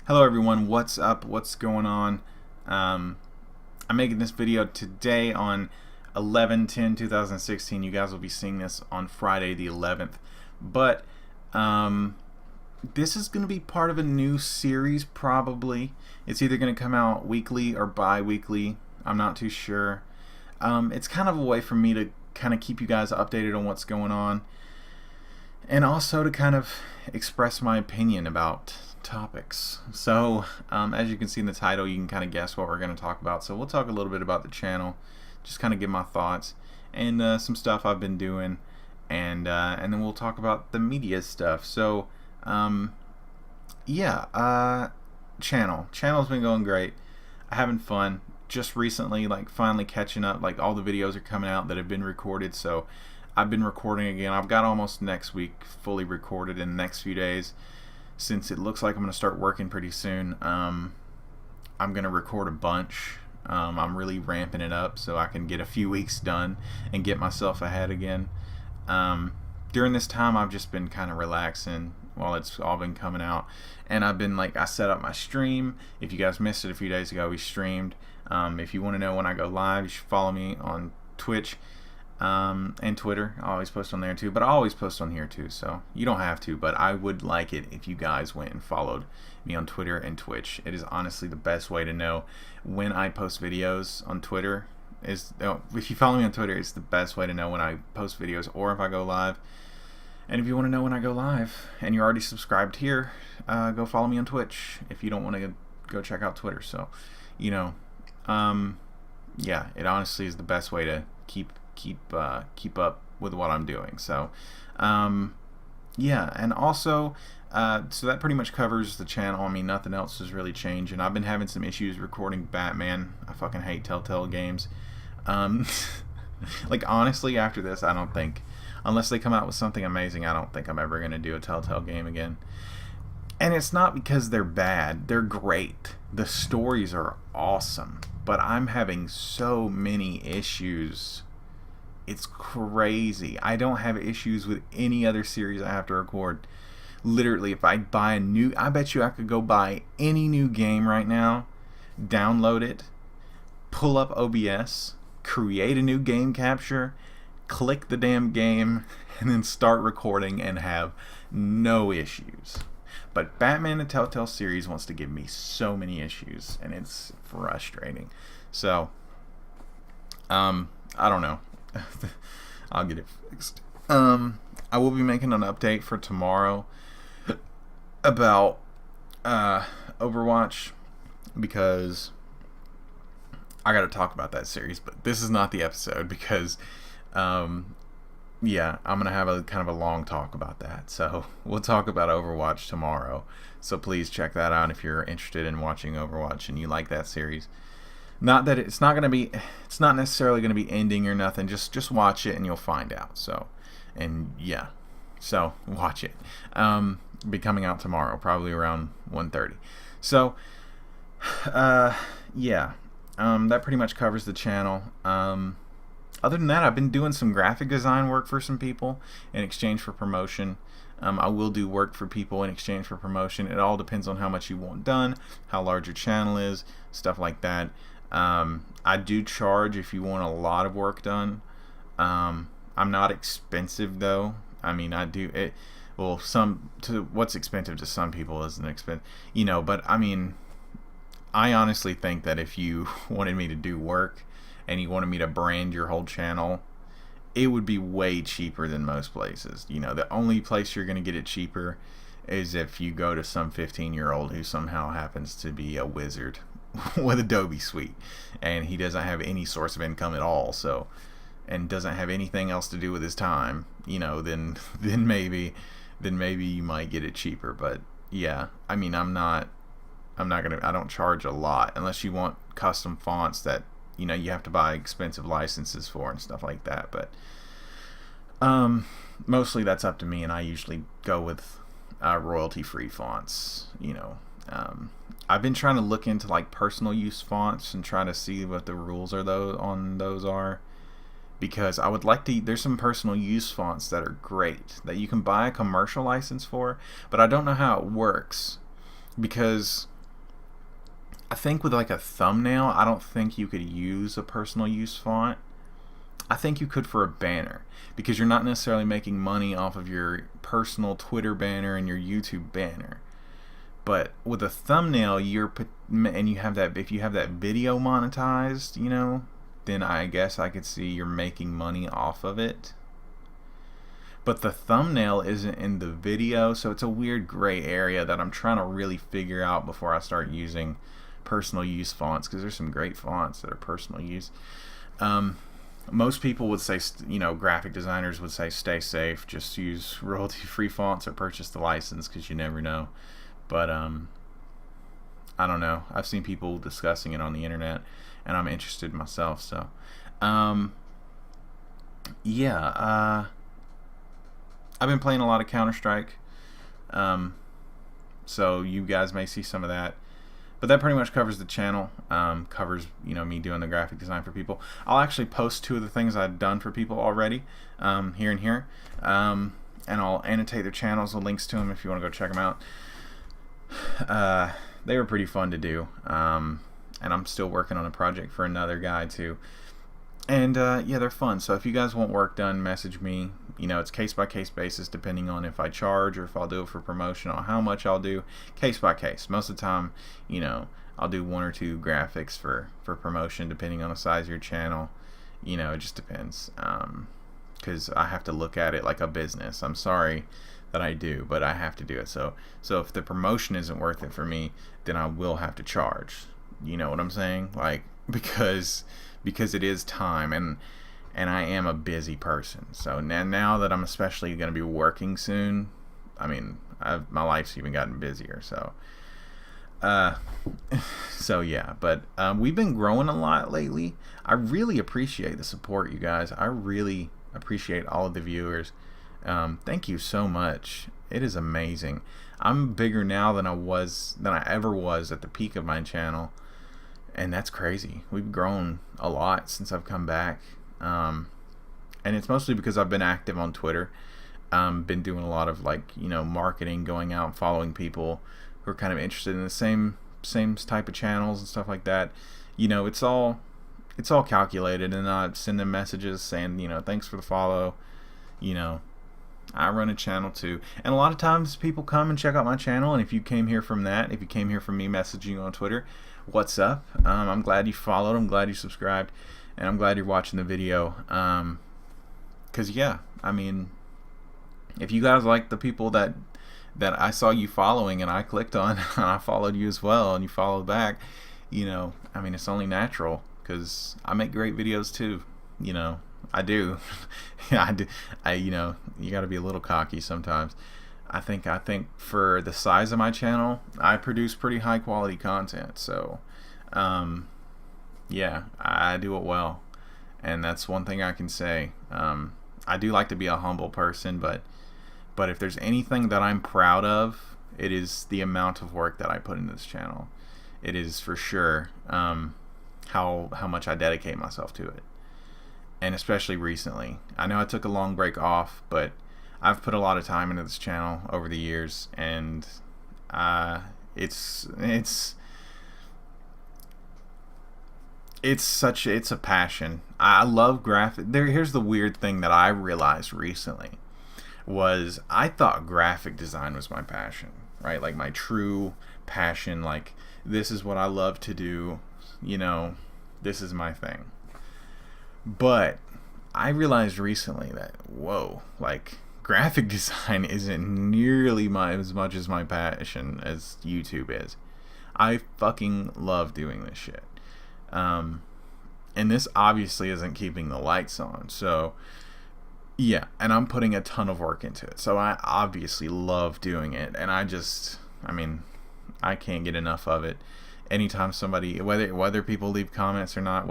Hello everyone, what's up? What's going on? I'm making this video today on 11/10/2016. You guys will be seeing this on Friday the 11th. But this is going to be part of a new series probably. It's either going to come out weekly or bi-weekly. I'm not too sure. It's kind of a way for me to kind of keep you guys updated on what's going on, and also to kind of express my opinion about topics. So as you can see in the title, you can kind of guess what we're going to talk about. So we'll talk a little bit about the channel, just kind of give my thoughts and some stuff I've been doing, and then we'll talk about the media stuff. So channel's been going great. I'm having fun. Just recently, like, finally catching up. Like, all the videos are coming out that have been recorded, so I've been recording again. I've got almost next week fully recorded in the next few days, since it looks like I'm going to start working pretty soon. I'm going to record a bunch. I'm really ramping it up so I can get a few weeks done and get myself ahead again. During this time, I've just been kind of relaxing while it's all been coming out, and I've been, like, I set up my stream. If you guys missed it a few days ago, we streamed. If you want to know when I go live, you should follow me on Twitch and Twitter. I always post on there too, but I always post on here too, so you don't have to, but I would like it if you guys went and followed me on Twitter and Twitch. It is honestly the best way to know when I post videos on Twitter. If you follow me on Twitter, it's the best way to know when I post videos or if I go live. And if you want to know when I go live and you're already subscribed here, go follow me on Twitch if you don't want to go check out Twitter. So, you know, yeah, it honestly is the best way to keep up with what I'm doing. So yeah, and also so that pretty much covers the channel. I mean, nothing else has really changed, and I've been having some issues recording Batman. I fucking hate Telltale games. Like, honestly, after this, I don't think, unless they come out with something amazing, I don't think I'm ever gonna do a Telltale game again. And it's not because they're bad. They're great. The stories are awesome, but I'm having so many issues. It's crazy. I don't have issues with any other series I have to record. Literally, if I buy I bet you I could go buy any new game right now, download it, pull up OBS, create a new game capture, click the damn game, and then start recording and have no issues. But Batman the Telltale series wants to give me so many issues, and it's frustrating. So, I don't know. I'll get it fixed. I will be making an update for tomorrow about Overwatch, because I got to talk about that series, but this is not the episode because yeah, I'm gonna have a kind of a long talk about that. So we'll talk about Overwatch tomorrow, so please check that out if you're interested in watching Overwatch and you like that series. Not that it's not necessarily gonna be ending or nothing. Just watch it and you'll find out. So, and yeah, so watch it. Be coming out tomorrow, probably around 1:30. So, yeah, that pretty much covers the channel. Other than that, I've been doing some graphic design work for some people in exchange for promotion. I will do work for people in exchange for promotion. It all depends on how much you want done, how large your channel is, stuff like that. I do charge if you want a lot of work done. I'm not expensive though. I mean, I do it. Well, what's expensive to some people isn't expensive, you know. But I mean, I honestly think that if you wanted me to do work and you wanted me to brand your whole channel, it would be way cheaper than most places. You know, the only place you're going to get it cheaper is if you go to some 15-year-old who somehow happens to be a wizard with Adobe Suite, and he doesn't have any source of income at all, so, and doesn't have anything else to do with his time, you know, then maybe you might get it cheaper. But yeah, I mean, I don't charge a lot unless you want custom fonts that, you know, you have to buy expensive licenses for and stuff like that. But mostly that's up to me, and I usually go with royalty-free fonts. You know, I've been trying to look into, like, personal use fonts and try to see what the rules on those are, because I would like to. There's some personal use fonts that are great that you can buy a commercial license for, but I don't know how it works, because I think with like a thumbnail, I don't think you could use a personal use font. I think you could for a banner, because you're not necessarily making money off of your personal Twitter banner and your YouTube banner. But with a thumbnail, and you have that, if you have that video monetized, then I guess I could see you're making money off of it. But the thumbnail isn't in the video, so it's a weird gray area that I'm trying to really figure out before I start using personal use fonts, because there's some great fonts that are personal use. Most people would say, graphic designers would say stay safe, just use royalty-free fonts or purchase the license, because you never know. But I don't know. I've seen people discussing it on the internet, and I'm interested myself. So, yeah. I've been playing a lot of Counter-Strike. So you guys may see some of that. But that pretty much covers the channel. Covers me doing the graphic design for people. I'll actually post 2 of the things I've done for people already, here and here. And I'll annotate their channels, the links to them if you want to go check them out. They were pretty fun to do, and I'm still working on a project for another guy too, and yeah, they're fun. So if you guys want work done, message me. It's case by case basis, depending on if I charge or if I'll do it for promotion, or how much I'll do. Case by case. Most of the time, I'll do 1 or 2 graphics for promotion, depending on the size of your channel. It just depends, because I have to look at it like a business. I'm sorry that I do, but I have to do it. So if the promotion isn't worth it for me, then I will have to charge. You know what I'm saying? Like, because it is time, and I am a busy person. So now that I'm especially going to be working soon, I mean, my life's even gotten busier. So yeah, but we've been growing a lot lately. I really appreciate the support, you guys. I really appreciate all of the viewers. Thank you so much. It is amazing. I'm bigger now than I ever was at the peak of my channel, and that's crazy. We've grown a lot since I've come back, and it's mostly because I've been active on Twitter. Been doing a lot of marketing, going out and following people who are kind of interested in the same type of channels and stuff like that. It's all calculated, and I send them messages saying, thanks for the follow. I run a channel too, and a lot of times people come and check out my channel, and if you came here from me messaging you on Twitter, what's up? I'm glad you followed, I'm glad you subscribed, and I'm glad you're watching the video, because yeah, I mean, if you guys like the people that I saw you following and I clicked on and I followed you as well and you followed back, I mean, it's only natural, because I make great videos too. I do. Yeah, I do. You got to be a little cocky sometimes. I think for the size of my channel, I produce pretty high quality content. So, yeah, I do it well, and that's one thing I can say. I do like to be a humble person, but if there's anything that I'm proud of, it is the amount of work that I put into this channel. It is for sure how much I dedicate myself to it. And especially recently. I know I took a long break off, but I've put a lot of time into this channel over the years, and it's a passion. I love graphic. Here's the weird thing that I realized recently was I thought graphic design was my passion, right? Like my true passion. Like, this is what I love to do. This is my thing. But I realized recently that, whoa, like, graphic design isn't nearly as much as my passion as YouTube is. I fucking love doing this shit. And this obviously isn't keeping the lights on. So, yeah, and I'm putting a ton of work into it. So I obviously love doing it. And I can't get enough of it. Anytime somebody, whether people leave comments or not,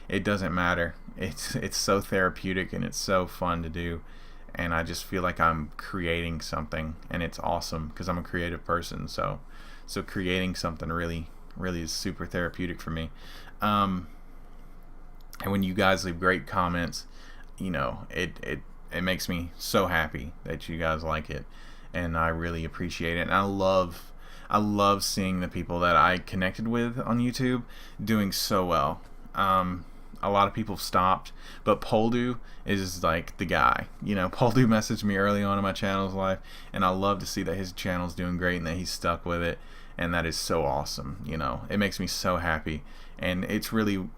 it doesn't matter. It's so therapeutic and it's so fun to do, and I just feel like I'm creating something, and it's awesome because I'm a creative person. So creating something really is super therapeutic for me. And when you guys leave great comments, it makes me so happy that you guys like it, and I really appreciate it. And I love I love seeing the people that I connected with on YouTube doing so well. A lot of people have stopped, but Poldu is like the guy. Poldu messaged me early on in my channel's life, and I love to see that his channel's doing great and that he's stuck with it, and that is so awesome. It makes me so happy, and it's really,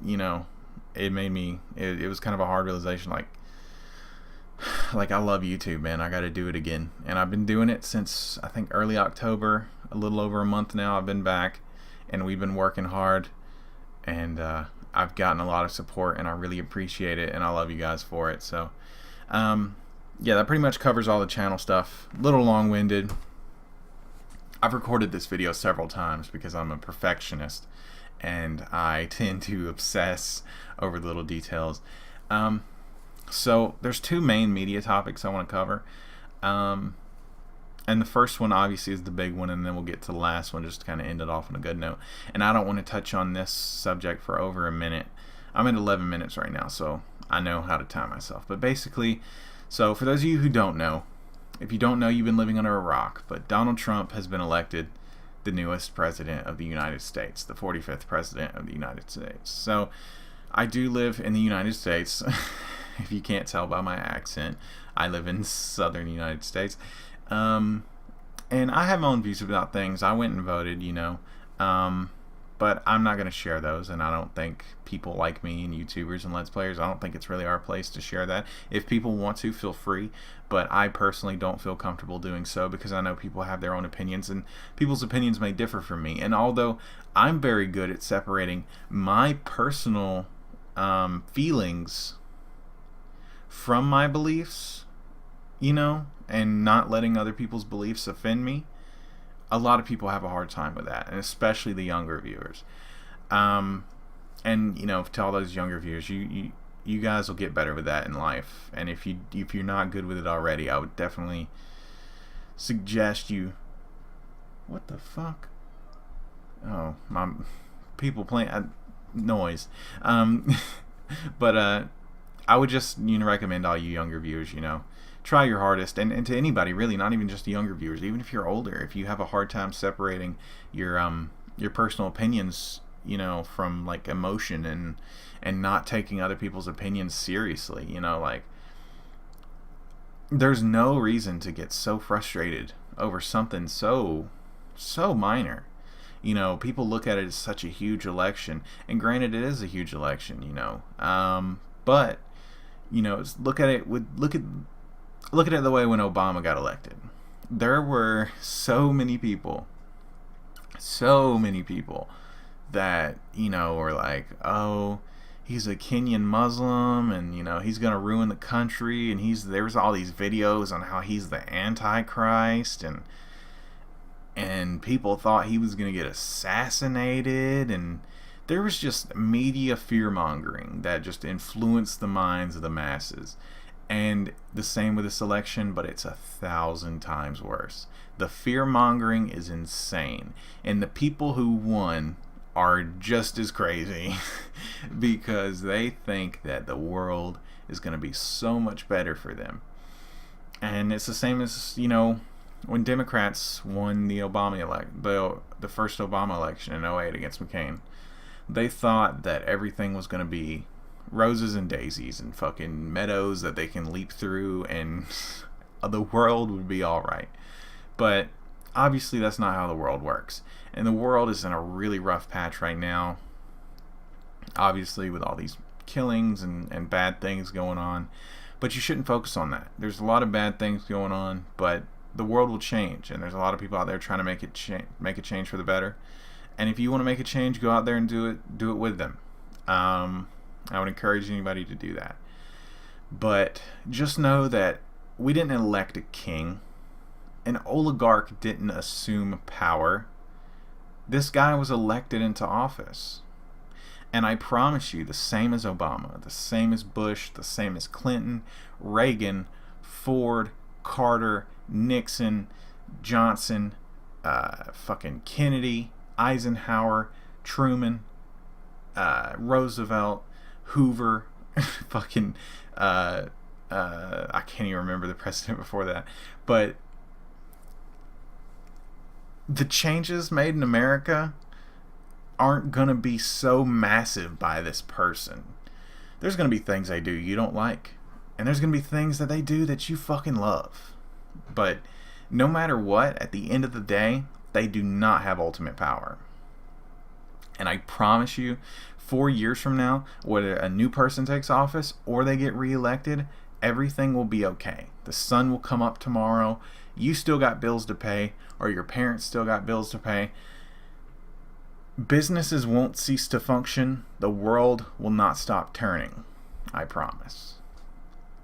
it made me, it was kind of a hard realization, like I love YouTube, man. I got to do it again. And I've been doing it since I think early October, a little over a month now. I've been back, and we've been working hard, and I've gotten a lot of support, and I really appreciate it, and I love you guys for it. So yeah, that pretty much covers all the channel stuff. A little long-winded. I've recorded this video several times because I'm a perfectionist, and I tend to obsess over little details. So there's two main media topics I want to cover. And the first one obviously is the big one, and then we'll get to the last one just to kind of end it off on a good note. And I don't want to touch on this subject for over a minute. I'm at 11 minutes right now, so I know how to time myself. But basically, so for those of you who don't know, if you don't know, you've been living under a rock, but Donald Trump has been elected the newest president of the United States, the 45th president of the United States. So I do live in the United States. If you can't tell by my accent, I live in southern United States. And I have my own views about things. I went and voted, but I'm not going to share those, and I don't think people like me and YouTubers and Let's Players, I don't think it's really our place to share that. If people want to, feel free, but I personally don't feel comfortable doing so because I know people have their own opinions, and people's opinions may differ from me. And although I'm very good at separating my personal feelings from my beliefs, and not letting other people's beliefs offend me, a lot of people have a hard time with that, and especially the younger viewers. And to all those younger viewers, you guys will get better with that in life. And if you're not good with it already, I would definitely suggest you. What the fuck? Oh, my people playing noise. But I would just recommend all you younger viewers, try your hardest, and to anybody really, not even just the younger viewers, even if you're older, if you have a hard time separating your personal opinions, from like emotion and not taking other people's opinions seriously, there's no reason to get so frustrated over something so minor. People look at it as such a huge election, and granted, it is a huge election, but look at it the way when Obama got elected. There were so many people that were like, oh, he's a Kenyan Muslim, and he's gonna ruin the country, and there was all these videos on how he's the Antichrist, and people thought he was gonna get assassinated, and there was just media fear-mongering that just influenced the minds of the masses. And the same with this election, but it's 1,000 times worse. The fear-mongering is insane. And the people who won are just as crazy because they think that the world is going to be so much better for them. And it's the same as, when Democrats won the first Obama election in 2008 against McCain. They thought that everything was going to be roses and daisies and fucking meadows that they can leap through, and the world would be alright. But obviously that's not how the world works. And the world is in a really rough patch right now, obviously, with all these killings and bad things going on. But you shouldn't focus on that. There's a lot of bad things going on, but the world will change, and there's a lot of people out there trying to make a change for the better. And if you want to make a change, go out there and do it with them. I would encourage anybody to do that. But just know that we didn't elect a king. An oligarch didn't assume power. This guy was elected into office. And I promise you, the same as Obama, the same as Bush, the same as Clinton, Reagan, Ford, Carter, Nixon, Johnson, fucking Kennedy, Eisenhower, Truman, Roosevelt, Hoover, fucking I can't even remember the president before that, but the changes made in America aren't going to be so massive by this person. There's going to be things they do you don't like. And there's going to be things that they do that you fucking love. But no matter what, at the end of the day, they do not have ultimate power. And I promise you, 4 years from now, whether a new person takes office or they get reelected, everything will be okay. The sun will come up tomorrow. You still got bills to pay, or your parents still got bills to pay. Businesses won't cease to function. The world will not stop turning. I promise.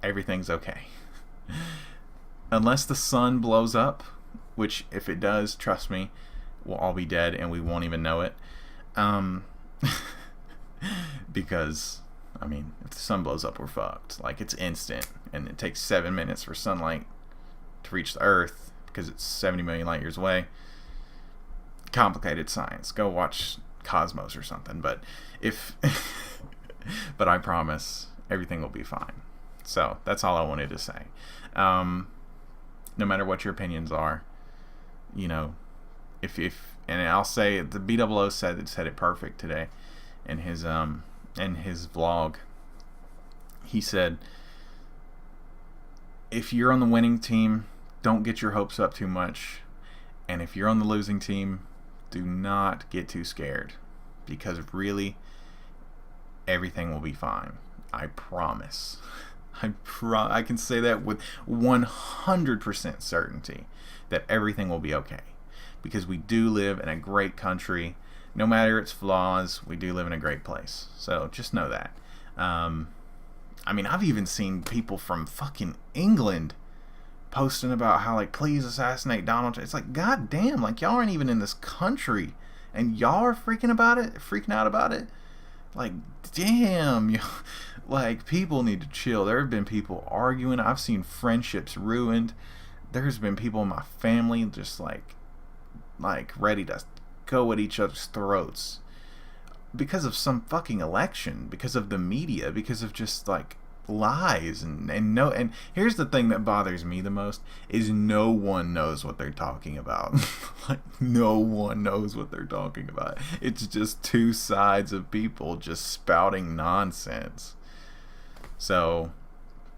Everything's okay. Unless the sun blows up, which if it does, trust me, we'll all be dead and we won't even know it. Because, I mean, if the sun blows up, we're fucked. Like, it's instant, and it takes 7 minutes for sunlight to reach the Earth because it's 70 million light years away. Complicated science. Go watch Cosmos or something. But but I promise everything will be fine. So that's all I wanted to say. No matter what your opinions are, you know, if and I'll say the BOO said it perfect today in his vlog. He said, if you're on the winning team, don't get your hopes up too much, and if you're on the losing team, do not get too scared, because really everything will be fine. I promise. I can say that with 100% certainty that everything will be okay, because we do live in a great country. No matter its flaws, we do live in a great place. So just know that. I mean, I've even seen people from fucking England posting about how, like, please assassinate Donald Trump. It's like, god damn, like, y'all aren't even in this country and y'all are freaking out about it. Like, damn, like, people need to chill. There have been people arguing. I've seen friendships ruined. There's been people in my family just like ready to go at each other's throats because of some fucking election, because of the media, because of just like lies and here's the thing that bothers me the most is no one knows what they're talking about. Like, no one knows what they're talking about. It's just two sides of people just spouting nonsense. So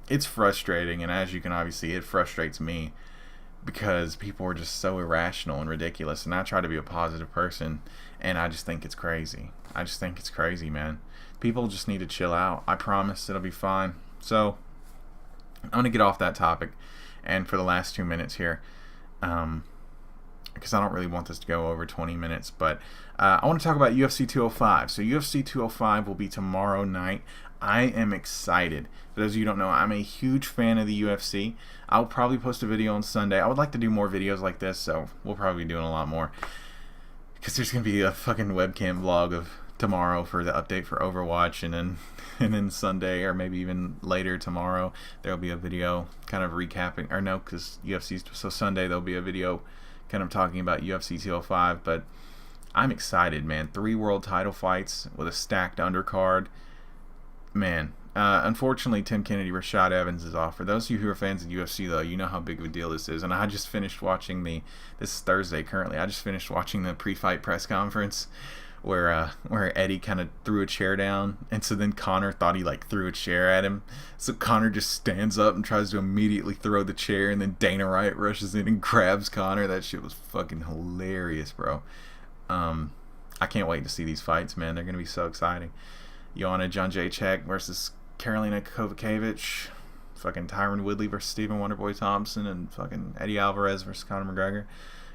it's frustrating, and as you can obviously see, it frustrates me because people are just so irrational and ridiculous, and I try to be a positive person, and I just think it's crazy. I just think it's crazy, man. People just need to chill out. I promise it'll be fine. So I'm going to get off that topic, and for the last 2 minutes here, because I don't really want this to go over 20 minutes, but I want to talk about UFC 205. So UFC 205 will be tomorrow night. I am excited. For those of you who don't know, I'm a huge fan of the UFC. I'll probably post a video on Sunday. I would like to do more videos like this, so we'll probably be doing a lot more, because there's going to be a fucking webcam vlog of tomorrow for the update for Overwatch, and then Sunday, or maybe even later tomorrow, there'll be a video kind of recapping, or no, because UFC's, so Sunday there'll be a video kind of talking about UFC 205, but I'm excited, man. 3 world title fights with a stacked undercard. Man, unfortunately, Tim Kennedy, Rashad Evans is off. For those of you who are fans of UFC, though, you know how big of a deal this is. And I just finished watching this is Thursday currently. I just finished watching the pre-fight press conference where Eddie kind of threw a chair down, and so then Conor thought he like threw a chair at him. So Conor just stands up and tries to immediately throw the chair, and then Dana White rushes in and grabs Conor. That shit was fucking hilarious, bro. I can't wait to see these fights, man. They're gonna be so exciting. Joanna Jędrzejczyk versus Karolina Kowalkiewicz, fucking Tyron Woodley versus Stephen Wonderboy Thompson, and fucking Eddie Alvarez versus Conor McGregor.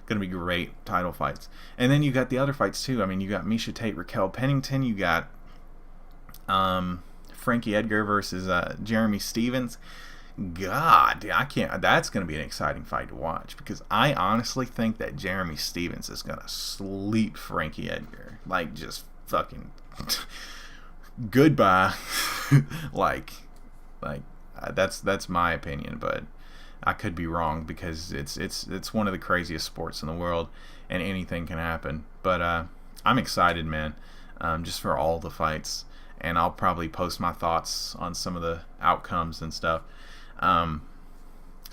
Gonna be great title fights. And then you got the other fights too. I mean, you got Miesha Tate, Raquel Pennington. You got Frankie Edgar versus Jeremy Stevens. God, I can't. That's gonna be an exciting fight to watch, because I honestly think that Jeremy Stevens is gonna sleep Frankie Edgar. Like, just fucking goodbye. like that's my opinion, but I could be wrong, because it's one of the craziest sports in the world, and anything can happen. But I'm excited, man, just for all the fights, and I'll probably post my thoughts on some of the outcomes and stuff.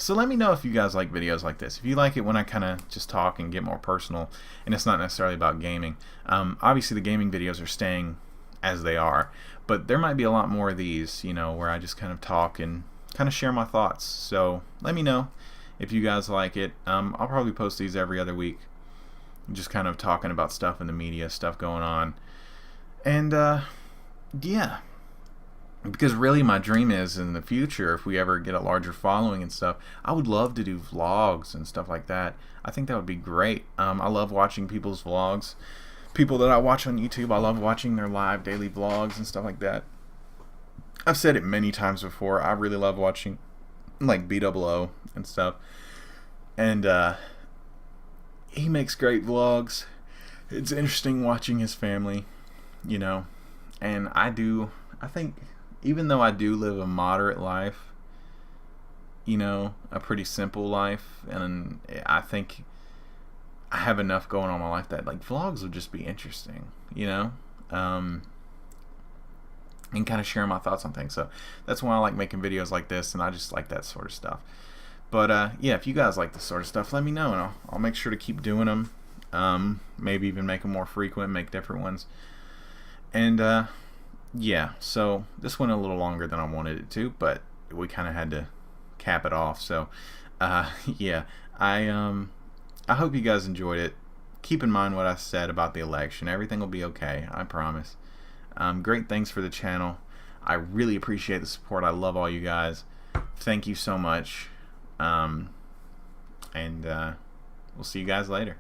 So let me know if you guys like videos like this. If you like it when I kind of just talk and get more personal, and it's not necessarily about gaming. Obviously, the gaming videos are staying as they are, but there might be a lot more of these, you know, where I just kind of talk and kind of share my thoughts. So let me know if you guys like it. I'll probably post these every other week, just kind of talking about stuff in the media, stuff going on. And yeah, because really my dream is in the future, if we ever get a larger following and stuff, I would love to do vlogs and stuff like that. I think that would be great. I love watching people's vlogs. People that I watch on YouTube, I love watching their live daily vlogs and stuff like that. I've said it many times before, I really love watching like B00 and stuff. And he makes great vlogs. It's interesting watching his family, you know. And I think, even though I do live a moderate life, you know, a pretty simple life, and I think I have enough going on in my life that like vlogs would just be interesting, you know, and kind of sharing my thoughts on things. So that's why I like making videos like this, and I just like that sort of stuff. But yeah, if you guys like this sort of stuff, let me know, and I'll make sure to keep doing them. Maybe even make them more frequent, make different ones. And yeah, so this went a little longer than I wanted it to, but we kind of had to cap it off. So yeah, I hope you guys enjoyed it. Keep in mind what I said about the election. Everything will be okay, I promise. Great things for the channel. I really appreciate the support. I love all you guys. Thank you so much. And we'll see you guys later.